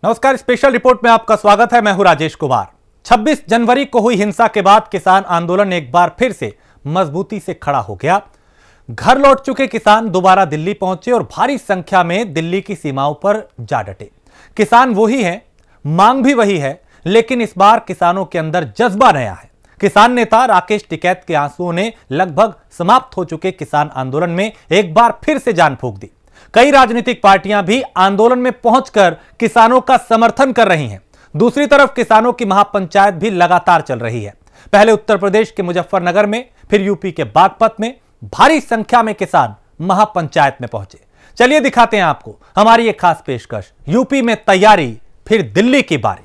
नमस्कार, special report में आपका स्वागत है। मैं हूं राजेश कुमार। 26 जनवरी को हुई हिंसा के बाद किसान आंदोलन एक बार फिर से मजबूती से खड़ा हो गया। घर लौट चुके किसान दोबारा दिल्ली पहुंचे और भारी संख्या में दिल्ली की सीमाओं पर जा डटे। किसान वही हैं, मांग भी वही है, लेकिन इस बार किसानों के अंदर जज्बा नया है। किसान नेता राकेश टिकैत के आंसुओं ने लगभग समाप्त हो चुके किसान आंदोलन में एक बार फिर से जान फूंक दी। कई राजनीतिक पार्टियां भी आंदोलन में पहुंचकर किसानों का समर्थन कर रही हैं। दूसरी तरफ किसानों की महापंचायत भी लगातार चल रही है। पहले उत्तर प्रदेश के मुजफ्फरनगर में, फिर यूपी के बागपत में भारी संख्या में किसान महापंचायत में पहुंचे। चलिए दिखाते हैं आपको हमारी एक खास पेशकश। यूपी में तैयारी, फिर दिल्ली की बारी।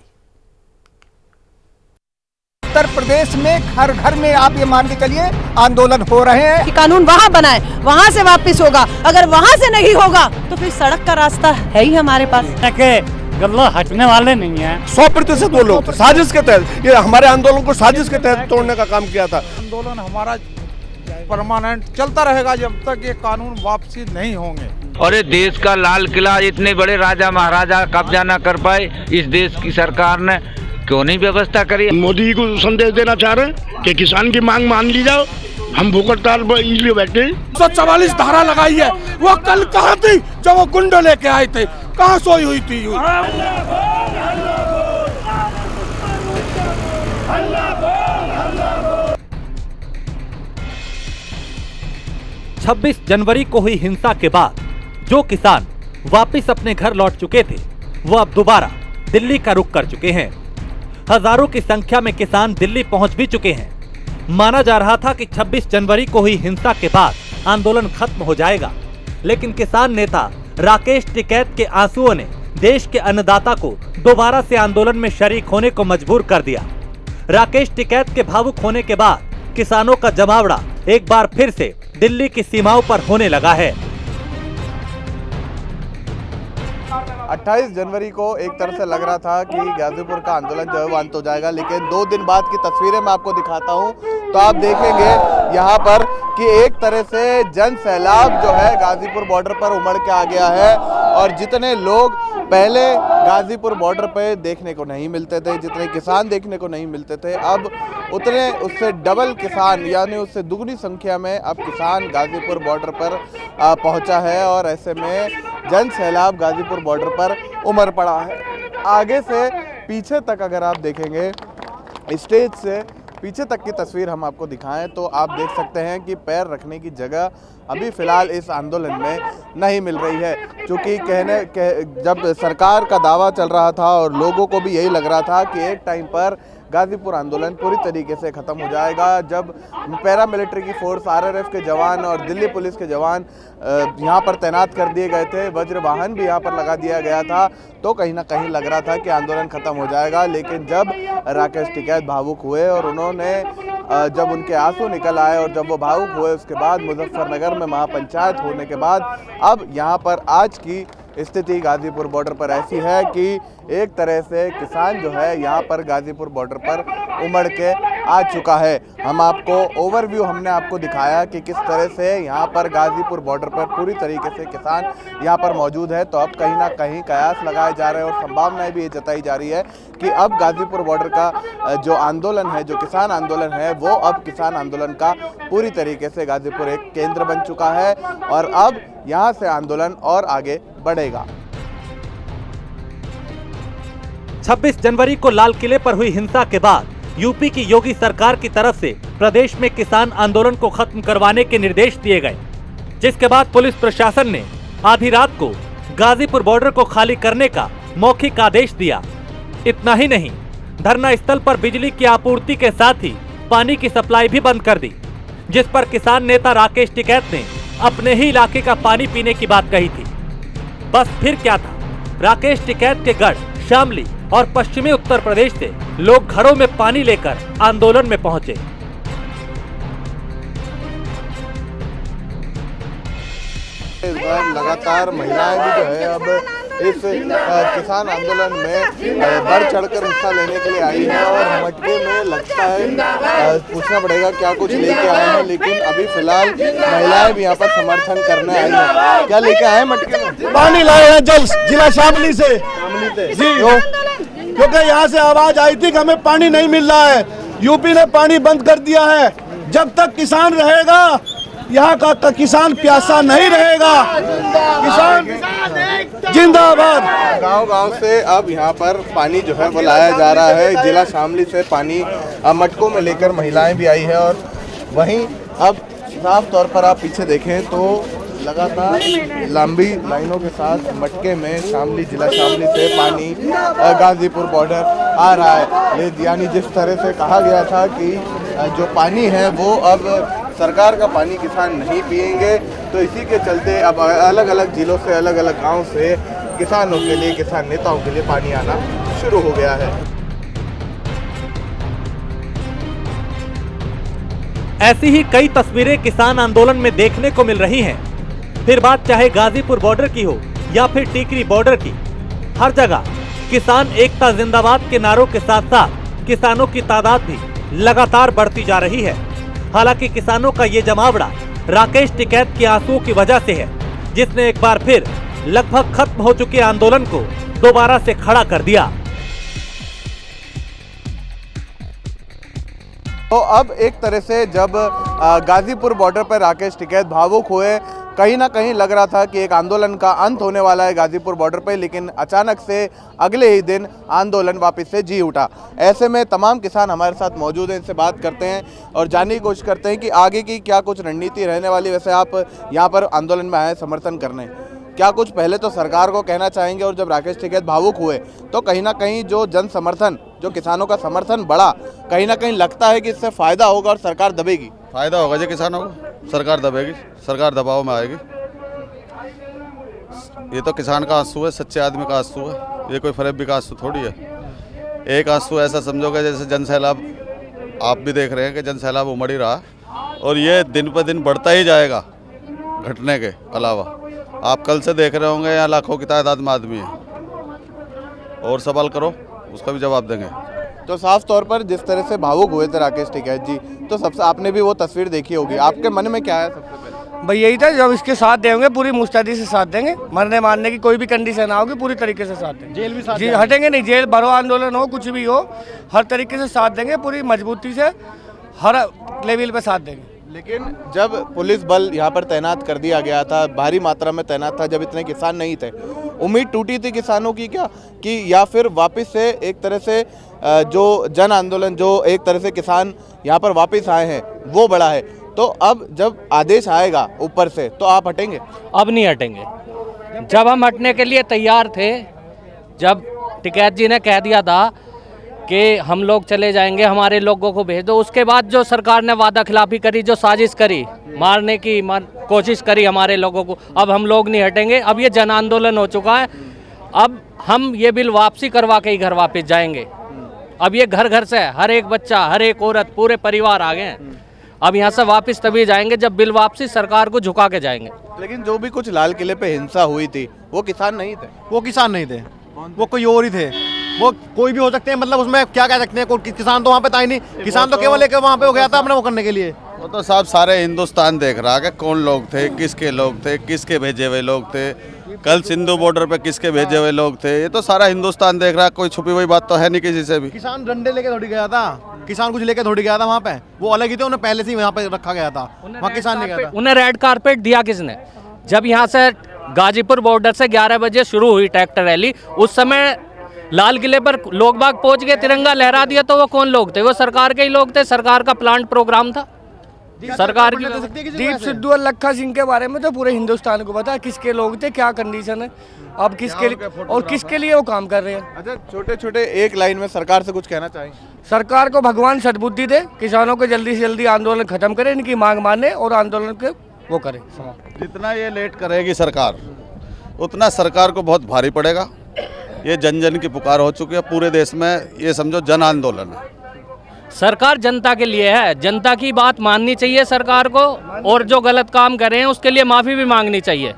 उत्तर प्रदेश में घर घर में आप ये मान के चलिए आंदोलन हो रहे हैं कि कानून वहाँ बनाए, वहाँ से वापस होगा। अगर वहाँ से नहीं होगा तो फिर सड़क का रास्ता है ही हमारे पास। गल्ला हटने वाले नहीं है। 100% वो लोग साजिश के तहत, ये हमारे आंदोलन को साजिश के तहत तोड़ने का काम किया था। आंदोलन हमारा परमानेंट चलता रहेगा जब तक ये कानून वापसी नहीं होंगे। और ये देश का लाल किला इतने बड़े राजा महाराजा कब्जा न कर पाए, इस देश की सरकार ने क्यों नहीं व्यवस्था करी। मोदी जी को संदेश देना चाह रहे हैं कि किसान की मांग मान ली जाओ, हम भूख हड़ताल पर इसलिए बैठे। 144 धारा लगाई है, वो कल कहाँ थी जब वो गुंडे लेके आए थे? कहाँ सोई हुई थी? 26 जनवरी को हुई हिंसा के बाद जो किसान वापस अपने घर लौट चुके थे, वो अब दोबारा दिल्ली का रुख कर चुके हैं। हजारों की संख्या में किसान दिल्ली पहुंच भी चुके हैं। माना जा रहा था कि 26 जनवरी को हुई हिंसा के बाद आंदोलन खत्म हो जाएगा, लेकिन किसान नेता राकेश टिकैत के आंसुओं ने देश के अन्नदाता को दोबारा से आंदोलन में शरीक होने को मजबूर कर दिया। राकेश टिकैत के भावुक होने के बाद किसानों का जमावड़ा एक बार फिर से दिल्ली की सीमाओं पर होने लगा है। 28 जनवरी को एक तरह से लग रहा था कि गाजीपुर का आंदोलन जो है वो अंत हो जाएगा, लेकिन 2 दिन बाद की तस्वीरें मैं आपको दिखाता हूं तो आप देखेंगे यहाँ पर कि एक तरह से जन सैलाब जो है गाजीपुर बॉर्डर पर उमड़ के आ गया है। और जितने लोग पहले गाजीपुर बॉर्डर पे देखने को नहीं मिलते थे, जितने किसान देखने को नहीं मिलते थे, अब उतने उससे डबल किसान यानी उससे दुगनी संख्या में अब किसान गाजीपुर बॉर्डर पर पहुंचा है। और ऐसे में जन सैलाब गाजीपुर बॉर्डर पर उमड़ पड़ा है। आगे से पीछे तक अगर आप देखेंगे, स्टेज से पीछे तक की तस्वीर हम आपको दिखाएं तो आप देख सकते हैं कि पैर रखने की जगह अभी फ़िलहाल इस आंदोलन में नहीं मिल रही है। क्योंकि जब सरकार का दावा चल रहा था और लोगों को भी यही लग रहा था कि एक टाइम पर गाजीपुर आंदोलन पूरी तरीके से ख़त्म हो जाएगा, जब पैरामिलिट्री की फोर्स, आरआरएफ के जवान और दिल्ली पुलिस के जवान यहाँ पर तैनात कर दिए गए थे, वज्र वाहन भी यहाँ पर लगा दिया गया था, तो कहीं ना कहीं लग रहा था कि आंदोलन ख़त्म हो जाएगा। लेकिन जब राकेश टिकैत भावुक हुए और उन्होंने जब उनके आंसू निकल आए और जब वो भावुक हुए, उसके बाद मुजफ्फरनगर में महापंचायत होने के बाद अब यहाँ पर आज की स्थिति गाजीपुर बॉर्डर पर ऐसी है कि एक तरह से किसान जो है यहाँ पर गाजीपुर बॉर्डर पर उमड़ के आ चुका है। हम आपको ओवरव्यू हमने आपको दिखाया कि किस तरह से यहाँ पर गाजीपुर बॉर्डर पर पूरी तरीके से किसान यहाँ पर मौजूद है। तो अब कहीं ना कहीं कयास लगाए जा रहे हैं और संभावनाएं भी ये जताई जा रही है कि अब गाजीपुर बॉर्डर का जो आंदोलन है, जो किसान आंदोलन है, वो अब किसान आंदोलन का पूरी तरीके से गाजीपुर एक केंद्र बन चुका है और अब यहाँ से आंदोलन और आगे बढ़ेगा। 26 जनवरी को लाल किले पर हुई हिंसा के बाद यूपी की योगी सरकार की तरफ से प्रदेश में किसान आंदोलन को खत्म करवाने के निर्देश दिए गए, जिसके बाद पुलिस प्रशासन ने आधी रात को गाजीपुर बॉर्डर को खाली करने का मौखिक आदेश दिया। इतना ही नहीं, धरना स्थल पर बिजली की आपूर्ति के साथ ही पानी की सप्लाई भी बंद कर दी, जिस पर किसान नेता राकेश टिकैत ने अपने ही इलाके का पानी पीने की बात कही थी। बस फिर क्या था, राकेश टिकैत के गढ़ शामली और पश्चिमी उत्तर प्रदेश से लोग घरों में पानी लेकर आंदोलन में पहुंचे। लगातार महिलाएं भी जो है अब इस किसान आंदोलन में बढ़ चढ़कर हिस्सा लेने के लिए आई हैं और मटके में लगता है पूछना पड़ेगा क्या कुछ लेके आए हैं, लेकिन अभी फिलहाल महिलाएं भी यहाँ पर समर्थन करने आई हैं। क्या लेके आए मटके में? पानी लाए हैं जल जिला शामली से। शामली से क्योंकि यहाँ से आवाज आई थी कि हमें पानी नहीं मिल रहा है, यूपी ने पानी बंद कर दिया है। जब तक किसान रहेगा यहाँ का किसान प्यासा नहीं रहेगा। किसान जिंदाबाद। गांव-गांव से अब यहाँ पर पानी जो है वो लाया जा रहा है। जिला शामली से पानी मटकों में लेकर महिलाएं भी आई है और वहीं अब साफ तौर पर आप पीछे देखें तो लगातार लंबी लाइनों के साथ मटके में शामली जिला शामली से पानी गाजीपुर बॉर्डर आ रहा है। यानी जिस तरह से कहा गया था कि जो पानी है वो अब सरकार का पानी किसान नहीं पिएंगे, तो इसी के चलते अब अलग अलग जिलों से अलग अलग गांव से किसानों के लिए, किसान नेताओं के लिए पानी आना शुरू हो गया है। ऐसी ही कई तस्वीरें किसान आंदोलन में देखने को मिल रही हैं। फिर बात चाहे गाजीपुर बॉर्डर की हो या फिर टीकरी बॉर्डर की, हर जगह किसान एकता जिंदाबाद के नारों के साथ साथ किसानों की तादाद भी लगातार बढ़ती जा रही है। हालांकि किसानों का ये जमावड़ा राकेश टिकैत के आंसुओं की वजह से है, जिसने एक बार फिर लगभग खत्म हो चुके आंदोलन को दोबारा से खड़ा कर दिया। तो अब एक तरह से जब गाजीपुर बॉर्डर पर राकेश टिकैत भावुक हुए, कहीं ना कहीं लग रहा था कि एक आंदोलन का अंत होने वाला है गाजीपुर बॉर्डर पर, लेकिन अचानक से अगले ही दिन आंदोलन वापस से जी उठा। ऐसे में तमाम किसान हमारे साथ मौजूद हैं, इनसे बात करते हैं और जानने की कोशिश करते हैं कि आगे की क्या कुछ रणनीति रहने वाली। वैसे आप यहाँ पर आंदोलन में आए समर्थन करने, क्या कुछ पहले तो सरकार को कहना चाहेंगे? और जब राकेश टिकैत भावुक हुए तो कहीं ना कहीं जो जन समर्थन, जो किसानों का समर्थन बढ़ा, कहीं ना कहीं लगता है कि इससे फायदा होगा और सरकार दबेगी। फायदा होगा जी किसानों को, सरकार दबेगी, सरकार दबाव में आएगी। ये तो किसान का आंसू है, सच्चे आदमी का आंसू है, ये कोई फरेबी का आंसू थोड़ी है। एक आंसू ऐसा समझोगे जैसे जन सैलाब, आप भी देख रहे हैं कि जन सैलाब उमड़ ही रहा और ये दिन पर दिन बढ़ता ही जाएगा घटने के अलावा। आप कल से देख रहे होंगे यहाँ लाखों की तादाद में आदमी है, और सवाल करो उसका भी जवाब देंगे। तो साफ तौर पर जिस तरह से भावुक हुए थे राकेश टिकैत जी, तो सबसे आपने भी वो तस्वीर देखी होगी, आपके मन में क्या है सबसे पहले? भाई यही था, जब इसके साथ देंगे पूरी मुस्तैदी से साथ देंगे, मरने मारने की कोई भी कंडीशन ना होगी, पूरी तरीके से साथ देंगे। जेल भी साथ जी हटेंगे नहीं, जेल भरो आंदोलन हो कुछ भी हो, हर तरीके से साथ देंगे, पूरी मजबूती से हर लेवल पे साथ देंगे। लेकिन जब पुलिस बल यहाँ पर तैनात कर दिया गया था, भारी मात्रा में तैनात था, जब इतने किसान नहीं थे, उम्मीद टूटी थी किसानों की क्या कि या फिर वापस से एक तरह से जो जन आंदोलन, जो एक तरह से किसान यहाँ पर वापस आए हैं वो बड़ा है, तो अब जब आदेश आएगा ऊपर से तो आप हटेंगे? अब नहीं हटेंगे। जब हम हटने के लिए तैयार थे, जब टिकैत जी ने कह दिया था कि हम लोग चले जाएंगे, हमारे लोगों को भेज दो, उसके बाद जो सरकार ने वादा खिलाफी करी, जो साजिश करी, मारने की कोशिश करी हमारे लोगों को, अब हम लोग नहीं हटेंगे। अब ये जन आंदोलन हो चुका है, अब हम ये बिल वापसी करवा के ही घर वापस जाएंगे। अब ये घर घर से हर एक बच्चा, हर एक औरत, पूरे परिवार आ गए हैं। अब यहाँ से वापस तभी जाएंगे जब बिल वापसी सरकार को झुका के जाएंगे। लेकिन जो भी कुछ लाल किले पे हिंसा हुई थी वो किसान नहीं थे। वो किसान नहीं थे, वो कोई और ही थे। वो कोई भी हो सकते हैं, मतलब उसमें क्या कह सकते हैं, किसान तो वहाँ पे था ही नहीं, किसान तो केवल एक वहाँ पे हो गया था अपने वो करने के लिए। वो तो साहब सारे हिंदुस्तान देख रहा है कि कौन लोग थे, किसके लोग थे, किसके भेजे हुए लोग थे, कल सिंधु बॉर्डर पे किसके भेजे हुए लोग थे, ये तो सारा हिंदुस्तान देख रहा है, कोई छुपी हुई बात तो है नहीं किसी से भी। किसान डंडे लेके थोड़ी गया था, किसान कुछ लेके थोड़ी गया था वहाँ पे, वो अलग ही थे, उन्हें पहले से ही वहाँ पे रखा गया था, वहाँ किसान नहीं गया था। उन्हें रेड कारपेट दिया किसने? जब यहाँ से गाजीपुर बॉर्डर से 11 बजे शुरू हुई ट्रैक्टर रैली, उस समय लाल किले पर लोग बाग पहुंच गए, तिरंगा लहरा दिया, तो वो कौन लोग थे? वो सरकार के ही लोग थे, सरकार का प्लांट प्रोग्राम था सरकार की। दीप सिद्धू और लखा सिंह के बारे में तो पूरे हिंदुस्तान को पता है किसके लोग थे, क्या कंडीशन है, अब किसके लिए और किसके लिए वो काम कर रहे हैं। अच्छा, छोटे छोटे एक लाइन में सरकार से कुछ कहना चाहेंगे? सरकार को भगवान सद्बुद्धि दे, किसानों को जल्दी से जल्दी आंदोलन खत्म करे, इनकी मांग माने और आंदोलन के वो करे। जितना ये लेट करेगी सरकार, उतना सरकार को बहुत भारी पड़ेगा। ये जन जन की पुकार हो चुकी है पूरे देश में, ये समझो जन आंदोलन है। सरकार जनता के लिए है, जनता की बात माननी चाहिए सरकार को, और जो गलत काम कर रहे हैं उसके लिए माफी भी मांगनी चाहिए।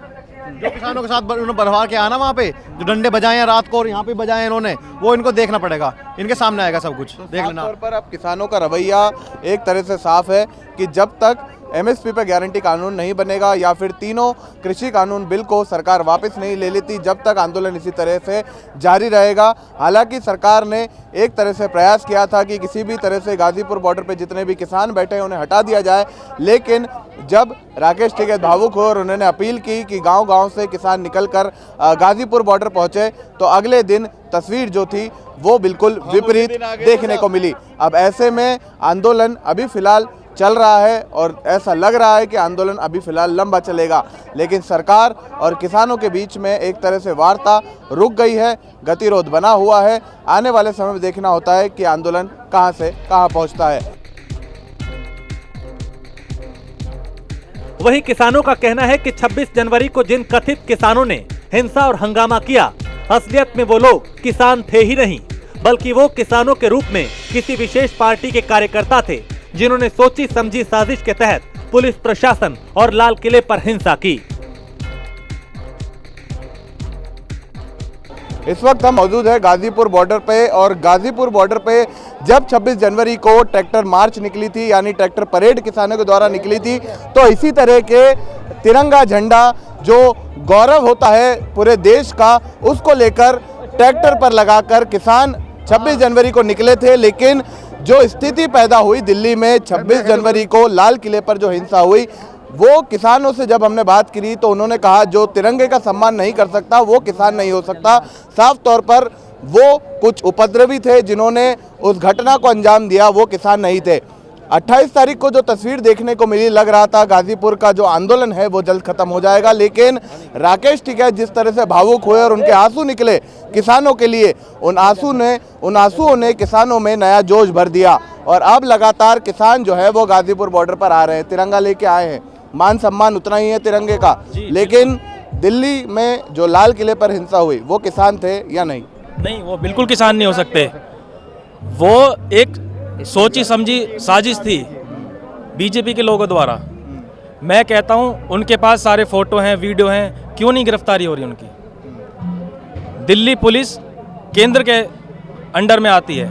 जो किसानों के साथ उन्होंने बढ़वा के आना वहाँ पे, जो डंडे बजाए हैं रात को और यहाँ पे बजाए इन्होंने, वो इनको देखना पड़ेगा, इनके सामने आएगा सब कुछ, देख लेना। तौर पर अब किसानों का रवैया एक तरह से साफ है कि जब तक एमएसपी पर गारंटी कानून नहीं बनेगा या फिर तीनों कृषि कानून बिल को सरकार वापस नहीं ले लेती, जब तक आंदोलन इसी तरह से जारी रहेगा। हालांकि सरकार ने एक तरह से प्रयास किया था कि किसी भी तरह से गाजीपुर बॉर्डर पर जितने भी किसान बैठे हैं उन्हें हटा दिया जाए, लेकिन जब राकेश टिकैत भावुक हुए और उन्होंने अपील की कि गांव-गांव से किसान निकलकर गाजीपुर बॉर्डर पहुंचे, तो अगले दिन तस्वीर जो थी वो बिल्कुल विपरीत देखने को मिली। अब ऐसे में आंदोलन अभी फिलहाल चल रहा है और ऐसा लग रहा है कि आंदोलन अभी फिलहाल लंबा चलेगा, लेकिन सरकार और किसानों के बीच में एक तरह से वार्ता रुक गई है, गतिरोध बना हुआ है। आने वाले समय में देखना होता है कि आंदोलन कहां से कहां पहुंचता है। वहीं किसानों का कहना है कि 26 जनवरी को जिन कथित किसानों ने हिंसा और हंगामा किया, असलियत में वो लोग किसान थे ही नहीं, बल्कि वो किसानों के रूप में किसी विशेष पार्टी के कार्यकर्ता थे, जिन्होंने सोची समझी साजिश के तहत पुलिस प्रशासन और लाल किले पर हिंसा की। इस वक्त हम मौजूद है गाजीपुर बॉर्डर पे, और गाजीपुर बॉर्डर पे जब 26 जनवरी को ट्रैक्टर मार्च निकली थी, यानी ट्रैक्टर परेड किसानों के द्वारा निकली थी, तो इसी तरह के तिरंगा झंडा जो गौरव होता है पूरे देश का, उसको लेकर ट्रैक्टर पर लगाकर किसान 26 जनवरी को निकले थे। लेकिन जो स्थिति पैदा हुई दिल्ली में 26 जनवरी को लाल किले पर जो हिंसा हुई, वो किसानों से जब हमने बात की तो उन्होंने कहा जो तिरंगे का सम्मान नहीं कर सकता वो किसान नहीं हो सकता। साफ तौर पर वो कुछ उपद्रवी थे जिन्होंने उस घटना को अंजाम दिया, वो किसान नहीं थे। 28 तारीख को जो तस्वीर देखने को मिली, लग रहा था गाजीपुर का जो आंदोलन है वो जल्द खत्म हो जाएगा, लेकिन राकेश टिकैत जिस तरह से भावुक हुए और उनके आंसू निकले किसानों के लिए, उन आंसुओं ने किसानों में नया जोश भर दिया। और अब लगातार किसान जो है वो गाजीपुर बॉर्डर पर आ रहे हैं, तिरंगा लेके आए हैं। मान सम्मान उतना ही है तिरंगे का, लेकिन दिल्ली में जो लाल किले पर हिंसा हुई वो किसान थे या नहीं? नहीं, वो बिल्कुल किसान नहीं हो सकते। वो एक सोची समझी साजिश थी बीजेपी के लोगों द्वारा। मैं कहता हूं उनके पास सारे फोटो हैं, वीडियो हैं, क्यों नहीं गिरफ्तारी हो रही उनकी? दिल्ली पुलिस केंद्र के अंडर में आती है,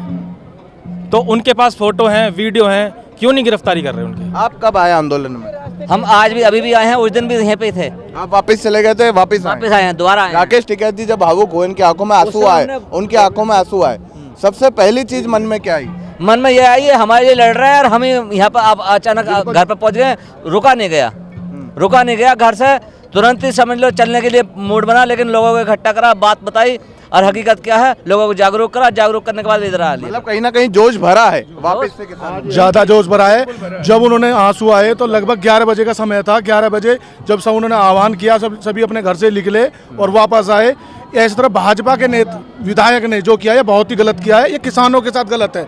तो उनके पास फोटो हैं, वीडियो हैं, क्यों नहीं गिरफ्तारी कर रहे उनकी? आप कब आए आंदोलन में? हम आज भी अभी भी आए हैं, उस दिन भी यहीं पे थे। आप वापस चले गए थे? वापस आए हैं, दोबारा आए। राकेश टिकैत जी जब भावुक हुए, उनकी आंखों में आंसू आए, उनकी आंखों में आंसू आए, सबसे पहली चीज मन में क्या आई? मन में ये आई है हमारे लिए लड़ रहा है और हम यहाँ पर अब अचानक घर पर पहुंच गए। रुका नहीं गया घर से, तुरंत ही समझ लो चलने के लिए मूड बना, लेकिन लोगों को इकट्ठा करा, बात बताई और हकीकत क्या है, लोगों को जागरूक करा, जागरूक करने के बाद इधर आ लिया। मतलब कहीं ना कहीं जोश भरा है वापस से किसान, ज़्यादा जोश भरा है। जब उन्होंने आंसू आए तो लगभग 11 बजे का समय था। 11 बजे जब सब उन्होंने आह्वान किया, सभी अपने घर से निकले और वापस आए। इस तरह भाजपा के विधायक ने जो किया है बहुत ही गलत किया है, ये किसानों के साथ गलत है।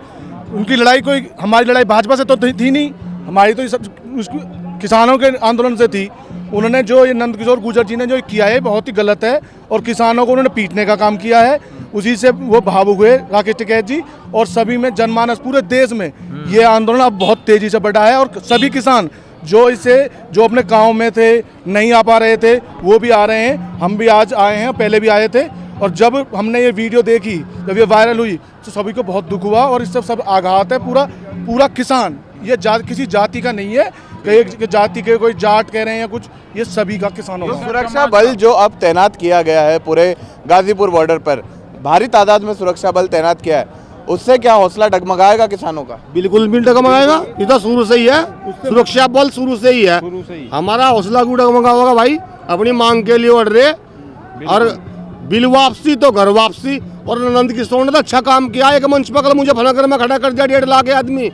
उनकी लड़ाई कोई, हमारी लड़ाई भाजपा से तो थी नहीं, हमारी तो सब किसानों के आंदोलन से थी। उन्होंने जो ये नंदकिशोर गुर्जर जी ने जो किया है बहुत ही गलत है, और किसानों को उन्होंने पीटने का काम किया है। उसी से वो भावुक हुए राकेश टिकैत जी, और सभी में जनमानस पूरे देश में ये आंदोलन अब बहुत तेजी से बढ़ा है। और सभी किसान जो अपने गाँव में थे, नहीं आ पा रहे थे, वो भी आ रहे हैं। हम भी आज आए हैं, पहले भी आए थे, और जब हमने ये वीडियो देखी, जब ये वायरल हुई, तो सभी को बहुत दुख हुआ। और इससे सब आघात है पूरा किसान, ये किसी जाति का नहीं है, कई जाति के कोई जाट कह रहे हैं या कुछ, ये सभी का किसानों का। सुरक्षा बल जो अब तैनात किया गया है पूरे गाजीपुर बॉर्डर पर, भारी तादाद में सुरक्षा बल तैनात किया है, उससे क्या हौसला डगमगाएगा किसानों का? बिल्कुल भी डगमगाएगा, ये तो शुरू से ही है, सुरक्षा बल शुरू से ही है। हमारा हौसला भी डगमगा होगा भाई, अपनी मांग के लिए लड़ रहे। और बिल वापसी तो घर वापसी, और नंद किशोर ने तो अच्छा काम किया। एक मंच पर मुझे फनागर में खड़ा कर दिया, 1.5 लाख आदमी,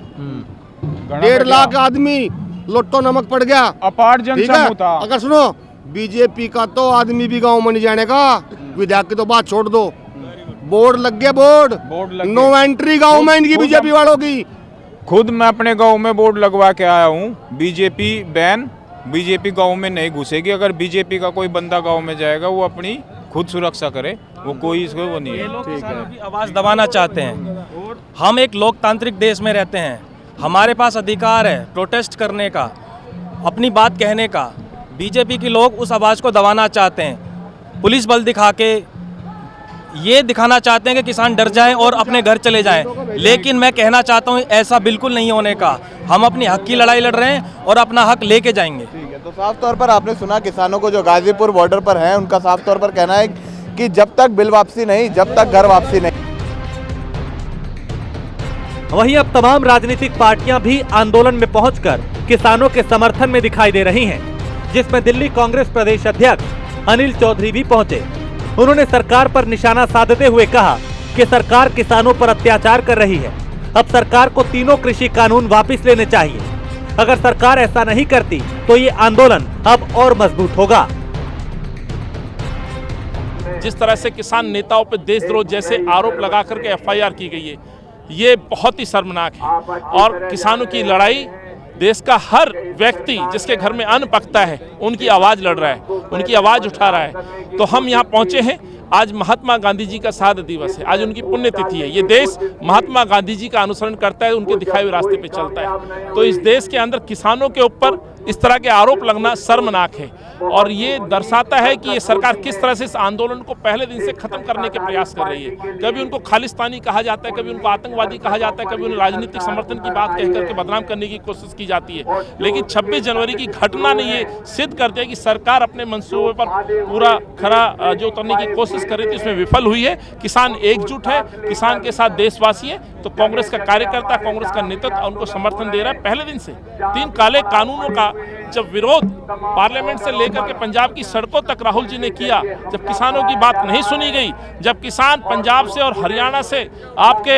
1.5 लाख आदमी, लोटो नमक पड़ गया, अपार जनसमूह था। अगर सुनो, बीजेपी का तो आदमी भी गांव में नहीं जाने का, विधायक की तो बात छोड़ दो, बोर्ड लग गया, बोर्ड नो एंट्री गांव में इनकी, बीजेपी वालों की। खुद मैं अपने गांव में बोर्ड लगवा के आया हूं, बीजेपी बैन, बीजेपी गांव में नहीं घुसेगी। अगर बीजेपी का कोई बंदा गांव में जाएगा वो अपनी खुद सुरक्षा करे, वो कोई इसको वो नहीं है। ये लोग किसानों की आवाज़ दबाना चाहते हैं। हम एक लोकतांत्रिक देश में रहते हैं, हमारे पास अधिकार है प्रोटेस्ट करने का, अपनी बात कहने का। बीजेपी के लोग उस आवाज़ को दबाना चाहते हैं, पुलिस बल दिखा के ये दिखाना चाहते हैं कि किसान डर जाएं और अपने घर चले जाएं, लेकिन मैं कहना चाहता हूं ऐसा बिल्कुल नहीं होने का। हम अपनी हक की लड़ाई लड़ रहे हैं और अपना हक लेके जाएंगे। ठीक है, तो साफ तौर पर आपने सुना किसानों को जो गाजीपुर बॉर्डर पर हैं, उनका साफ तौर पर कहना है कि जब तक बिल वापसी नहीं, जब तक घर वापसी नहीं। वहीं अब तमाम राजनीतिक पार्टियां भी आंदोलन में पहुंचकर किसानों के समर्थन में दिखाई दे रही हैं, जिसमें दिल्ली कांग्रेस प्रदेश अध्यक्ष अनिल चौधरी भी पहुंचे। उन्होंने सरकार पर निशाना साधते हुए कहा कि सरकार किसानों पर अत्याचार कर रही है। अब सरकार को तीनों कृषि कानून वापस लेने चाहिए। अगर सरकार ऐसा नहीं करती तो ये आंदोलन अब और मजबूत होगा। जिस तरह से किसान नेताओं पर देशद्रोह जैसे आरोप लगा करके एफआईआर की गई है, ये बहुत ही शर्मनाक है। और किसानों की लड़ाई देश का हर व्यक्ति जिसके घर में अन्न पकता है, उनकी आवाज़ लड़ रहा है, उनकी आवाज़ उठा रहा है। तो हम यहाँ पहुँचे हैं। आज महात्मा गांधी जी का शहादत दिवस है, आज उनकी पुण्यतिथि है। ये देश महात्मा गांधी जी का अनुसरण करता है, उनके दिखाए हुए रास्ते पे चलता है। तो इस देश के अंदर किसानों के ऊपर इस तरह के आरोप लगना शर्मनाक है और ये दर्शाता है कि ये सरकार किस तरह से इस आंदोलन को पहले दिन से खत्म करने के प्रयास कर रही है। कभी उनको खालिस्तानी कहा जाता है, कभी उनको आतंकवादी कहा जाता है, कभी उन्हें राजनीतिक समर्थन की बात कह करके बदनाम करने की कोशिश की जाती है। लेकिन 26 जनवरी की घटना ने ये सिद्ध कर दिया कि सरकार अपने मंसूबे पर पूरा खरा जो उतरने की कोशिश कर रही थी, उसमें विफल हुई है। किसान एकजुट है, किसान के साथ देशवासी है। तो कांग्रेस का कार्यकर्ता, कांग्रेस का नेतृत्व उनको समर्थन दे रहा है। पहले दिन से 3 काले कानूनों का जब विरोध पार्लियामेंट से लेकर के पंजाब की सड़कों तक राहुल जी ने किया, जब किसानों की बात नहीं सुनी गई, जब किसान पंजाब से और हरियाणा से, आपके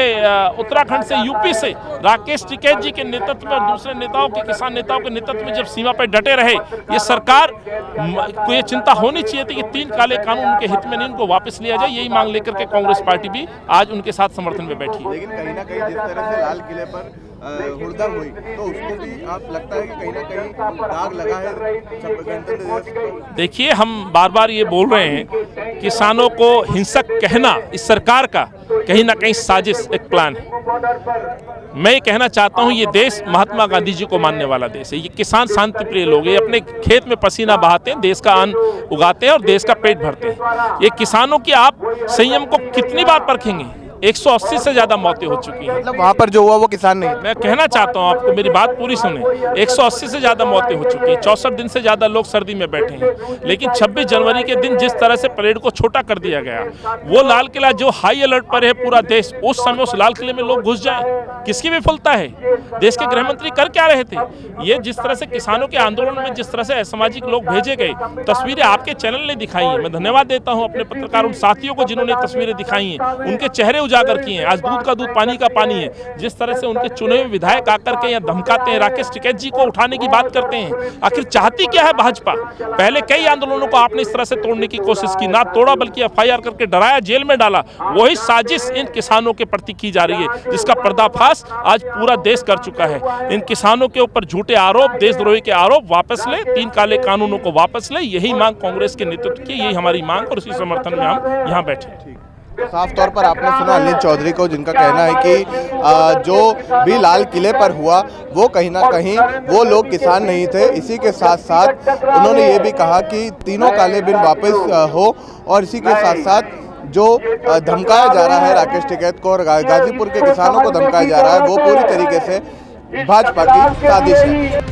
उत्तराखंड से, यूपी से राकेश टिकैत जी के नेतृत्व में और दूसरे नेताओं के, किसान नेताओं के नेतृत्व में जब सीमा पर डटे रहे, ये सरकार को ये चिंता होनी चाहिए थी कि 3 काले कानून उनके हित में नहीं, उनको वापस लिया जाए। यही मांग लेकर के कांग्रेस पार्टी भी आज उनके साथ समर्थन में बैठी है। लेकिन कहीं ना कहीं जिस तरह से लाल किले पर हुड़दंग हुई, तो उसको भी आप लगता है कि कहीं ना कहीं दाग लगा है गणतंत्र दिवस पर? देखिए, हम बार बार ये बोल रहे हैं, किसानों को हिंसक कहना इस सरकार का कहीं ना कहीं साजिश, एक प्लान है। मैं ये कहना चाहता हूँ, ये देश महात्मा गांधी जी को मानने वाला देश है। ये किसान शांति प्रिय लोग हैं, अपने खेत में पसीना बहाते हैं, देश का अन्न उगाते हैं और देश का पेट भरते हैं। ये किसानों की आप संयम को कितनी बार परखेंगे? 180 से ज्यादा मौतें हो चुकी हैं। मतलब वहाँ पर जो हुआ वो किसान नहीं। मैं कहना चाहता हूँ आपको, मेरी बात पूरी सुने। 180 से ज्यादा मौतें हो चुकी हैं। 64 दिन से ज्यादा लोग सर्दी में बैठे हैं। लेकिन 26 जनवरी के दिन जिस तरह से परेड को छोटा कर दिया गया, वो लाल किला जो हाई अलर्ट पर है पूरा देश, उस समय उस लाल किले में लोग घुस जाएं, किसकी विफलता है? देश के गृह मंत्री कर क्या रहे थे? ये जिस तरह से किसानों के आंदोलन में जिस तरह से असामाजिक लोग भेजे गए, तस्वीरें आपके चैनल ने दिखाई है। मैं धन्यवाद देता हूँ अपने पत्रकार उन साथियों को जिन्होंने तस्वीरें दिखाई हैं, उनके चेहरे उजागर किए हैं। आज दूध का दूध, पानी का पानी है। जिस तरह से उनके चुने हुए विधायक आकर के यहाँ धमकाते हैं, राकेश टिकैत जी को उठाने की बात करते हैं। आखिर चाहती क्या है भाजपा? पहले कई आंदोलनों को आपने इस तरह से तोड़ने की कोशिश की, ना तोड़ा बल्कि एफआईआर करके डराया, जेल में डाला। वही साजिश इन किसानों के प्रति की जा रही है, जिसका पर्दाफाश आज पूरा देश कर चुका है। इन किसानों के ऊपर झूठे आरोप, देशद्रोही के आरोप वापस ले, 3 काले कानूनों को वापस ले, यही मांग कांग्रेस के नेतृत्व की, यही हमारी मांग और उसी समर्थन में हम यहाँ बैठे। साफ तौर पर आपने सुना अनिल चौधरी को, जिनका कहना है कि जो भी लाल किले पर हुआ वो कहीं ना कहीं वो लोग किसान नहीं थे। इसी के साथ साथ उन्होंने ये भी कहा कि तीनों काले बिल वापस हो, और इसी के साथ साथ जो धमकाया जा रहा है राकेश टिकैत को और गाजीपुर के किसानों को धमकाया जा रहा है, वो पूरी तरीके से भाजपा की साजिश है।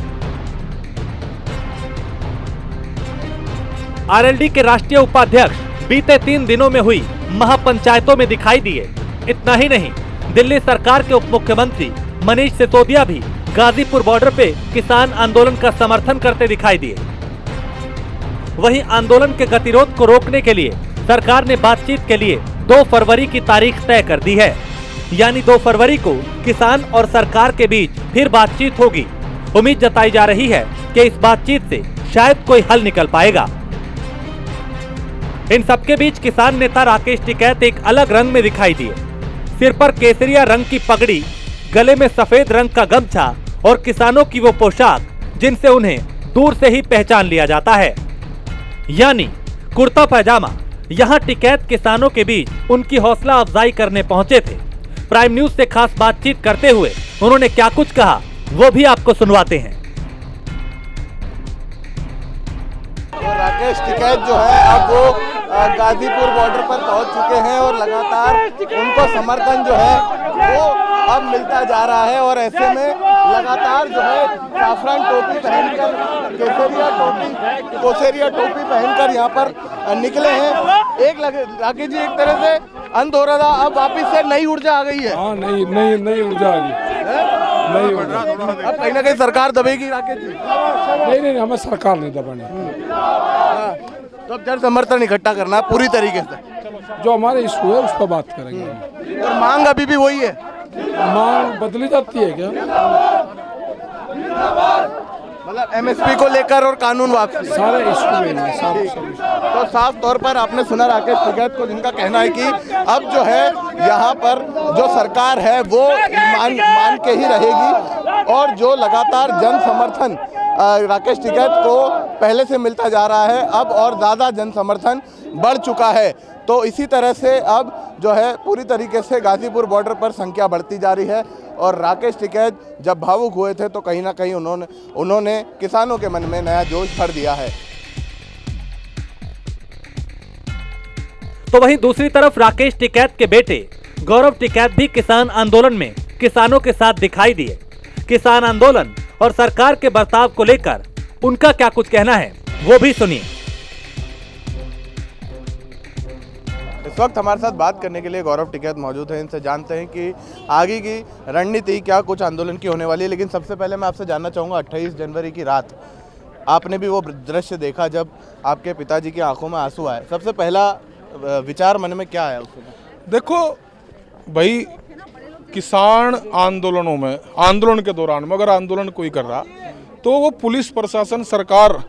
आरएलडी के राष्ट्रीय उपाध्यक्ष बीते 3 दिनों में हुई महापंचायतों में दिखाई दिए। इतना ही नहीं, दिल्ली सरकार के उप मुख्यमंत्री मनीष सिसोदिया भी गाजीपुर बॉर्डर पे किसान आंदोलन का समर्थन करते दिखाई दिए। वहीं आंदोलन के गतिरोध को रोकने के लिए सरकार ने बातचीत के लिए 2 फरवरी की तारीख तय कर दी है। यानी 2 फरवरी को किसान और सरकार के बीच फिर बातचीत होगी। उम्मीद जताई जा रही है कि इस बातचीत से शायद कोई हल निकल पाएगा। इन सबके बीच किसान नेता राकेश टिकैत एक अलग रंग में दिखाई दिए। सिर पर केसरिया रंग की पगड़ी, गले में सफेद रंग का गमछा और किसानों की वो पोशाक जिनसे उन्हें दूर से ही पहचान लिया जाता है, यानी कुर्ता पैजामा। यहाँ टिकैत किसानों के बीच उनकी हौसला अफजाई करने पहुंचे थे। प्राइम न्यूज से खास बातचीत करते हुए उन्होंने क्या कुछ कहा, वो भी आपको सुनवाते हैं। राकेश टिकैत जो है, अब वो गाजीपुर बॉर्डर पर पहुंच चुके हैं और लगातार उनको समर्थन जो है वो अब मिलता जा रहा है। और ऐसे में लगातार जो है साफरान टोपी पहनकर, कोसेरिया टोपी पहनकर यहाँ पर निकले हैं। एक राकेश जी, एक तरह से अंत हो रहा था, अब वापिस से नई ऊर्जा आ गई है। हाँ, नई ऊर्जा आ गई, नई ऊर्जा। अब कहीं ना कहीं सरकार दबेगी राकेश जी? नहीं, हमें सरकार नहीं दबानी। तो अब जन समर्थन इकट्ठा करना है पूरी तरीके से, जो हमारे इशू है उस पर बात करेंगे। और मांग अभी भी वही है? मांग बदली जाती है क्या? मतलब एमएसपी को लेकर और कानून वापसी, सारे इशू में तो साफ तौर पर आपने सुना राकेश टिकैत को, जिनका कहना है कि अब जो है यहाँ पर जो सरकार है वो मान के ही रहेगी। और जो लगातार जन समर्थन राकेश टिकैत को पहले से मिलता जा रहा है, अब और ज़्यादा जन समर्थन बढ़ चुका है। तो इसी तरह से अब जो है पूरी तरीके से गाजीपुर बॉर्डर पर संख्या बढ़ती जा रही है। और राकेश टिकैत जब भावुक हुए थे तो कहीं ना कहीं उन्होंने किसानों के मन में नया जोश भर दिया है। तो वहीं दूसरी तरफ राकेश टिकैत के बेटे गौरव टिकैत भी किसान आंदोलन में किसानों के साथ दिखाई दिए। किसान आंदोलन और सरकार के बर्ताव को लेकर उनका क्या कुछ कहना है वो भी सुनिए। इस वक्त हमारे साथ बात करने के लिए गौरव टिकैत मौजूद हैं। इनसे जानते हैं कि आगे की रणनीति क्या कुछ आंदोलन की होने वाली है। लेकिन सबसे पहले मैं आपसे जानना चाहूँगा, 28 जनवरी की रात आपने भी वो दृश्य देखा जब आपके पिताजी की आंखों में आंसू आए, सबसे पहला विचार मन में क्या आया उस समय? देखो भाई, किसान आंदोलनों में, आंदोलन के दौरान में अगर आंदोलन कोई कर रहा तो वो पुलिस प्रशासन सरकार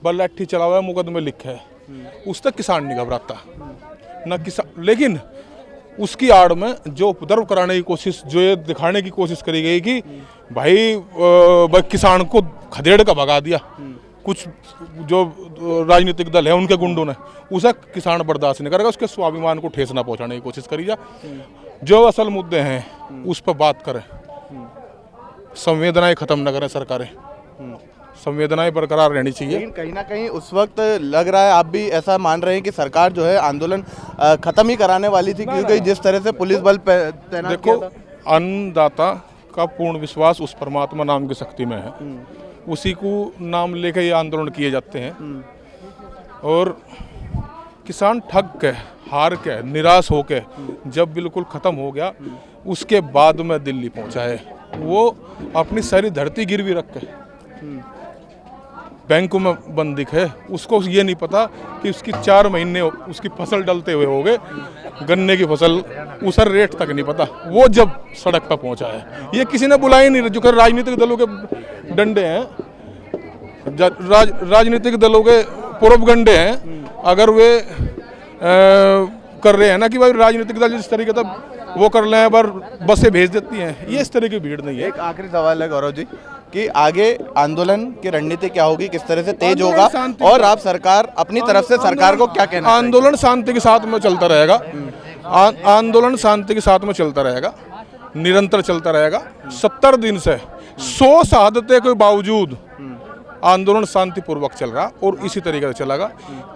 बल्लाठी चला हुआ है, मुकदमे लिखे है, उस तक किसान नहीं घबराता न किसान। लेकिन उसकी आड़ में जो उपद्रव कराने की कोशिश, जो ये दिखाने की कोशिश करी गई कि भाई किसान को खदेड़ का भगा दिया कुछ जो राजनीतिक दल है उनके गुंडों ने, उसे किसान बर्दाश्त नहीं करेगा। उसके स्वाभिमान को ठेस ना पहुंचाने की कोशिश करी जा। जो असल मुद्दे हैं उस पर बात करें, संवेदनाएं खत्म न करें सरकारें, संवेदनाएं बरकरार रहनी चाहिए। लेकिन कहीं ना कहीं उस वक्त लग रहा है, आप भी ऐसा मान रहे हैं कि सरकार जो है आंदोलन खत्म ही कराने वाली थी, क्योंकि जिस तरह से पुलिस बल तैनात किया था। अन्नदाता का पूर्ण विश्वास उस परमात्मा नाम की शक्ति में है, उसी को नाम लेकर ये आंदोलन किए जाते हैं। और किसान ठग के, हार के, निराश होके जब बिल्कुल ख़त्म हो गया, उसके बाद में दिल्ली पहुंचा है। वो अपनी सारी धरती गिरवी रख के बैंकों में बंदिक है। उसको ये नहीं पता कि उसकी 4 महीने उसकी फसल डलते हुए हो गए, गन्ने की फसल उस रेट तक नहीं पता। वो जब सड़क पर पहुंचा है, ये किसी ने बुलाया नहीं। जो राजनीतिक दलों के डंडे हैं, राजनीतिक दलों के प्रोपगंडे हैं, अगर वे कर रहे हैं ना कि भाई राजनीतिक दल जिस तरीके से वो कर ले, पर बसें भेज देती हैं, ये इस तरह की भीड़ नहीं है। एक आखिरी सवाल है गौरव जी कि आगे आंदोलन की रणनीति क्या होगी, किस तरह से तेज होगा, और आप सरकार अपनी तरफ से सरकार को क्या कहना? आंदोलन शांति के साथ में चलता रहेगा, आंदोलन शांति के साथ में चलता रहेगा, निरंतर चलता रहेगा। 70 दिन से 100 शहादतें के बावजूद आंदोलन शांतिपूर्वक चल रहा और इसी तरीके से चलेगा।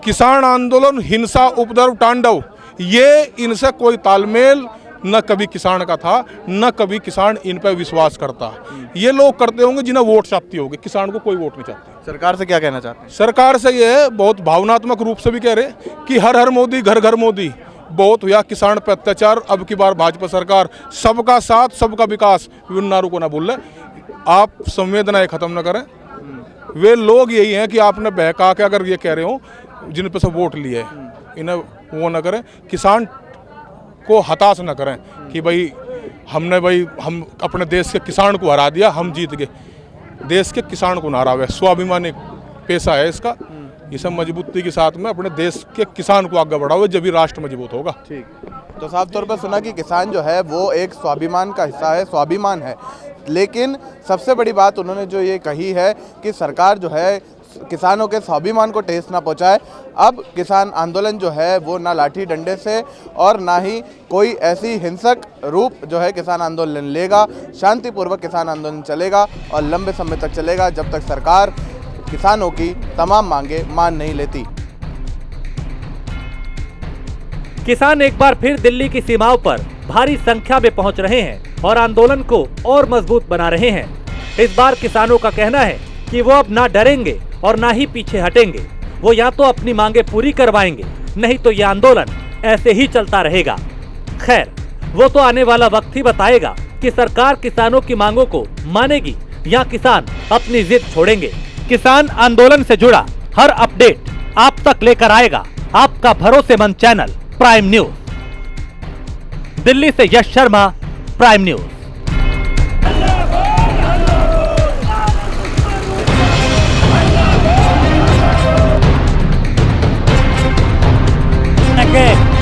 किसान आंदोलन, हिंसा, उपद्रव, तांडव, ये इनसे कोई तालमेल न कभी किसान का था, न कभी किसान इन पर विश्वास करता। ये लोग करते होंगे जिन्हें वोट चाहती होगी, किसान को कोई वोट नहीं चाहती। सरकार से क्या कहना चाहते हैं? सरकार से ये बहुत भावनात्मक रूप से भी कह रहे कि हर हर मोदी, घर घर मोदी। बहुत हुआ किसान पर अत्याचार, अब की बार भाजपा सरकार, सबका साथ, सबका विकास, नारू को ना भूल। आप संवेदनाएं खत्म न करें। वे लोग यही हैं कि आपने बहका के अगर ये कह रहे हो जिन पे से वोट लिए, इन्हें वो न करें। किसान को हताश न करें कि भाई हम अपने देश के किसान को हरा दिया, हम जीत गए। देश के किसान को ना हरावे, स्वाभिमानी पेशा है इसका। इसे मजबूती के साथ में अपने देश के किसान को आगे बढ़ाओ, जब भी राष्ट्र मजबूत होगा। ठीक, तो साफ तौर पर सुना कि किसान जो है वो एक स्वाभिमान का हिस्सा है, स्वाभिमान है। लेकिन सबसे बड़ी बात उन्होंने जो ये कही है कि सरकार जो है किसानों के स्वाभिमान को ठेस ना पहुंचाए। अब किसान आंदोलन जो है वो ना लाठी डंडे से और ना ही कोई ऐसी हिंसक रूप जो है किसान आंदोलन लेगा। शांतिपूर्वक किसान आंदोलन चलेगा और लंबे समय तक चलेगा, जब तक सरकार किसानों की तमाम मांगे मान नहीं लेती। किसान एक बार फिर दिल्ली की सीमाओं पर भारी संख्या में पहुंच रहे हैं और आंदोलन को और मजबूत बना रहे हैं। इस बार किसानों का कहना है कि वो अब ना डरेंगे और ना ही पीछे हटेंगे। वो या तो अपनी मांगे पूरी करवाएंगे, नहीं तो ये आंदोलन ऐसे ही चलता रहेगा। खैर, वो तो आने वाला वक्त ही बताएगा कि सरकार किसानों की मांगों को मानेगी या किसान अपनी जिद छोड़ेंगे। किसान आंदोलन से जुड़ा हर अपडेट आप तक लेकर आएगा आपका भरोसेमंद चैनल प्राइम न्यूज। दिल्ली से यश शर्मा, प्राइम न्यूज।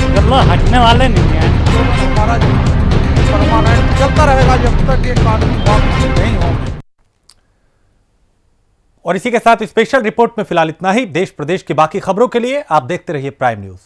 गल्ला हटने वाले नहीं हैं। हमारा परमानेंट चलता रहेगा जब तक ये कानून वापसी नहीं होंगे। और इसी के साथ स्पेशल रिपोर्ट में फिलहाल इतना ही। देश प्रदेश की बाकी खबरों के लिए आप देखते रहिए प्राइम न्यूज।